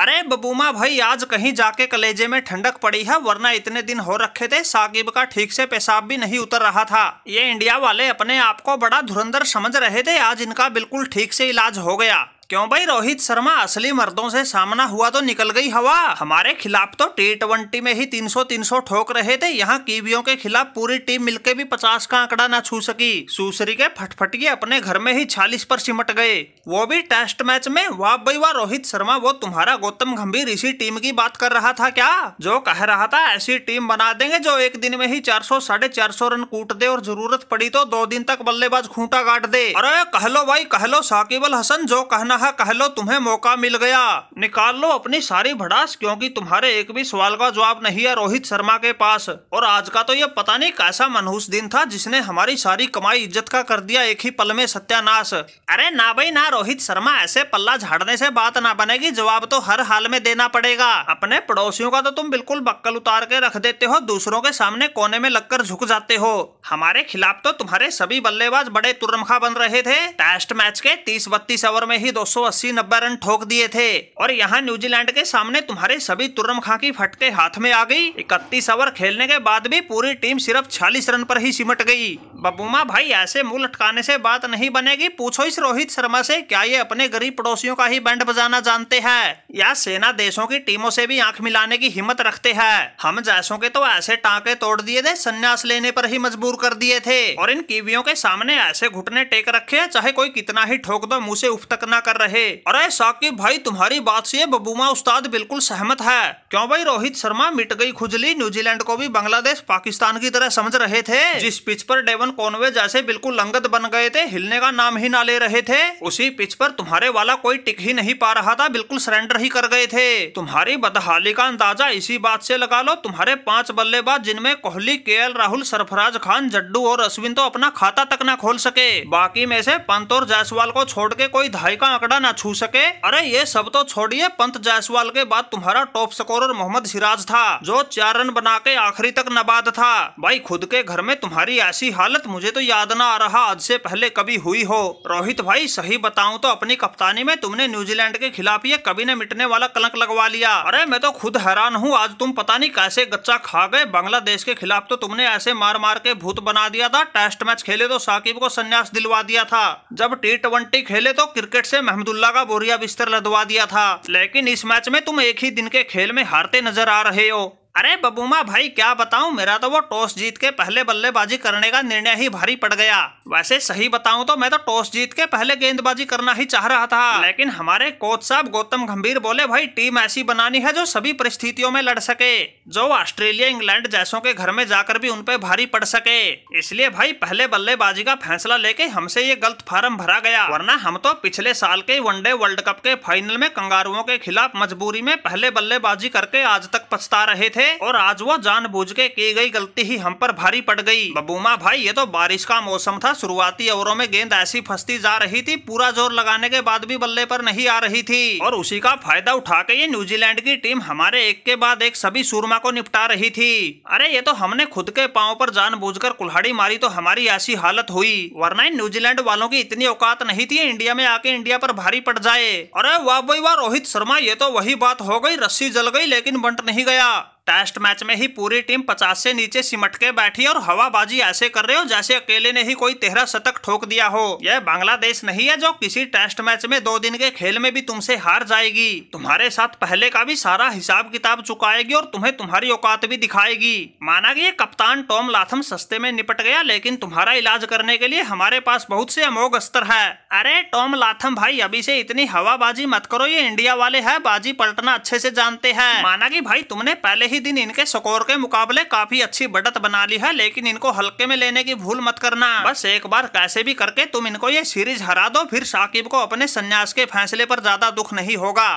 अरे बबूमा भाई, आज कहीं जाके कलेजे में ठंडक पड़ी है, वरना इतने दिन हो रखे थे साकिब का ठीक से पेशाब भी नहीं उतर रहा था। ये इंडिया वाले अपने आप को बड़ा धुरंधर समझ रहे थे, आज इनका बिल्कुल ठीक से इलाज हो गया। क्यों भाई रोहित शर्मा, असली मर्दों से सामना हुआ तो निकल गई हवा। हमारे खिलाफ तो T20 में ही 300 ठोक रहे थे, यहाँ कीवियों के खिलाफ पूरी टीम मिलके भी 50 का आंकड़ा ना छू सकी। सूसरी के फटफटिए अपने घर में ही 40 पर सिमट गए, वो भी टेस्ट मैच में। वाह भाई वाह रोहित शर्मा, वो तुम्हारा गौतम गंभीर इसी टीम की बात कर रहा था क्या, जो कह रहा था ऐसी टीम बना देंगे जो एक दिन में ही 400 साढ़े 400 रन कूट दे और जरूरत पड़ी तो 2 दिन तक बल्लेबाज खूंटा गाड़ दे। अरे कह लो भाई कह लो साकिब अल हसन, जो कहना है कह लो, तुम्हें मौका मिल गया, निकाल लो अपनी सारी भड़ास, क्योंकि तुम्हारे एक भी सवाल का जवाब नहीं है रोहित शर्मा के पास। और आज का तो ये पता नहीं कैसा मनहूस दिन था जिसने हमारी सारी कमाई इज्जत का कर दिया एक ही पल में सत्यानाश। अरे ना भाई ना रोहित शर्मा, ऐसे पल्ला झाड़ने से बात ना बनेगी, जवाब तो हर हाल में देना पड़ेगा। अपने पड़ोसियों का तो तुम बिल्कुल बक्कल उतार के रख देते हो, दूसरों के सामने कोने में लगकर झुक जाते हो। हमारे खिलाफ तो तुम्हारे सभी बल्लेबाज बड़े तुर्रमखा बन रहे थे, टेस्ट मैच के 30-32 ओवर में ही 280-90 रन ठोक दिए थे। और यहाँ न्यूजीलैंड के सामने तुम्हारे सभी तुर्रमखा की फटके हाथ में आ गई। 31 ओवर खेलने के बाद भी पूरी टीम सिर्फ 46 रन पर ही सिमट गई। बबूमा भाई, ऐसे मुंह लटकाने से बात नहीं बनेगी, पूछो इस रोहित शर्मा से, क्या ये अपने गरीब पड़ोसियों का ही बैंड बजाना जानते हैं, या सेना देशों की टीमों से भी आंख मिलाने की हिम्मत रखते हैं। हम जैसों के तो ऐसे टांके तोड़ दिए थे, संन्यास लेने पर ही मजबूर कर दिए थे, और इन कीवियों के सामने ऐसे घुटने टेक रखे हैं, चाहे कोई कितना ही ठोक दो मुंह से उफ तक ना कर रहे। अरे साकिब भाई, तुम्हारी बात से बबूमा उस्ताद बिल्कुल सहमत है। क्यों भाई रोहित शर्मा, मिट गई खुजली, न्यूजीलैंड को भी बांग्लादेश पाकिस्तान की तरह समझ रहे थे। जिस पिच पर डेवन कॉनवे जैसे बिल्कुल अंगद बन गए थे, हिलने का नाम ही ना ले रहे थे, उसी पिच पर तुम्हारे वाला कोई टिक ही नहीं पा रहा था, बिल्कुल सरेंडर ही कर गए थे। तुम्हारी बदहाली का अंदाजा इसी बात से लगा लो, तुम्हारे 5 बल्लेबाज जिनमें कोहली, KL राहुल, सरफराज खान, जड्डू और अश्विन तो अपना खाता तक ना खोल सके, बाकी में से पंत और जायसवाल को छोड़ के कोई 2.5 का आंकड़ा ना छू सके। अरे ये सब तो छोड़िए, पंत जायसवाल के बाद तुम्हारा टॉप स्कोरर मोहम्मद सिराज था, जो 4 रन बना के आखिरी तक नाबाद था। भाई खुद के घर में तुम्हारी ऐसी हालत मुझे तो याद ना आ रहा आज से पहले कभी हुई हो। रोहित भाई सही बताऊं तो अपनी कप्तानी में तुमने न्यूजीलैंड के खिलाफ ये कभी न मिटने वाला कलंक लगवा लिया। अरे मैं तो खुद हैरान हूँ, आज तुम पता नहीं कैसे गच्चा खा गए। बांग्लादेश के खिलाफ तो तुमने ऐसे मार मार के भूत बना दिया था, टेस्ट मैच खेले तो साकिब को संन्यास दिलवा दिया था, जब T20 खेले तो क्रिकेट से महमदुल्ला का बोरिया बिस्तर लदवा दिया था, लेकिन इस मैच में तुम एक ही दिन के खेल में हारते नजर आ रहे हो। अरे बबूमा भाई क्या बताऊं, मेरा तो वो टॉस जीत के पहले बल्लेबाजी करने का निर्णय ही भारी पड़ गया। वैसे सही बताऊं तो मैं तो टॉस जीत के पहले गेंदबाजी करना ही चाह रहा था, लेकिन हमारे कोच साहब गौतम गंभीर बोले भाई टीम ऐसी बनानी है जो सभी परिस्थितियों में लड़ सके, जो ऑस्ट्रेलिया इंग्लैंड जैसों के घर में जाकर भी उन पे भारी पड़ सके। इसलिए भाई पहले बल्लेबाजी का फैसला लेके हमसे ये गलत फार्म भरा गया, वरना हम तो पिछले साल के वनडे वर्ल्ड कप के फाइनल में कंगारुओं के खिलाफ मजबूरी में पहले बल्लेबाजी करके आज तक पछता रहे थे, और आज वो जानबूझ के की गई गलती ही हम पर भारी पड़ गई। बबूमा भाई ये तो बारिश का मौसम था, शुरुआती ओवरों में गेंद ऐसी फंसती जा रही थी, पूरा जोर लगाने के बाद भी बल्ले पर नहीं आ रही थी, और उसी का फायदा उठा के ये न्यूजीलैंड की टीम हमारे एक के बाद एक सभी सूरमा को निपटा रही थी। अरे ये तो हमने खुद के पांव पर जानबूझकर कुल्हाड़ी मारी तो हमारी ऐसी हालत हुई, वरना न्यूजीलैंड वालों की इतनी औकात नहीं थी इंडिया में आके इंडिया पर भारी पड़ जाए। अरे वाह भाई वाह रोहित शर्मा, ये तो वही बात हो गई, रस्सी जल गई लेकिन बंट नहीं गया। टेस्ट मैच में ही पूरी टीम 50 से नीचे सिमट के बैठी और हवाबाजी ऐसे कर रहे हो जैसे अकेले ने ही कोई 13 शतक ठोक दिया हो। यह बांग्लादेश नहीं है जो किसी टेस्ट मैच में 2 दिन के खेल में भी तुमसे हार जाएगी, तुम्हारे साथ पहले का भी सारा हिसाब किताब चुकाएगी और तुम्हें तुम्हारी औकात भी दिखाएगी। माना कि ये कप्तान टॉम लाथम सस्ते में निपट गया, लेकिन तुम्हारा इलाज करने के लिए हमारे पास बहुत से अमोघ अस्त्र है। अरे टॉम लाथम भाई अभी से इतनी हवाबाजी मत करो, ये इंडिया वाले है बाजी पलटना अच्छे से जानते हैं। माना कि भाई तुमने पहले ही दिन इनके स्कोर के मुकाबले काफी अच्छी बढ़त बना ली है, लेकिन इनको हल्के में लेने की भूल मत करना। बस एक बार कैसे भी करके तुम इनको ये सीरीज हरा दो, फिर साकिब को अपने संन्यास के फैसले पर ज्यादा दुख नहीं होगा।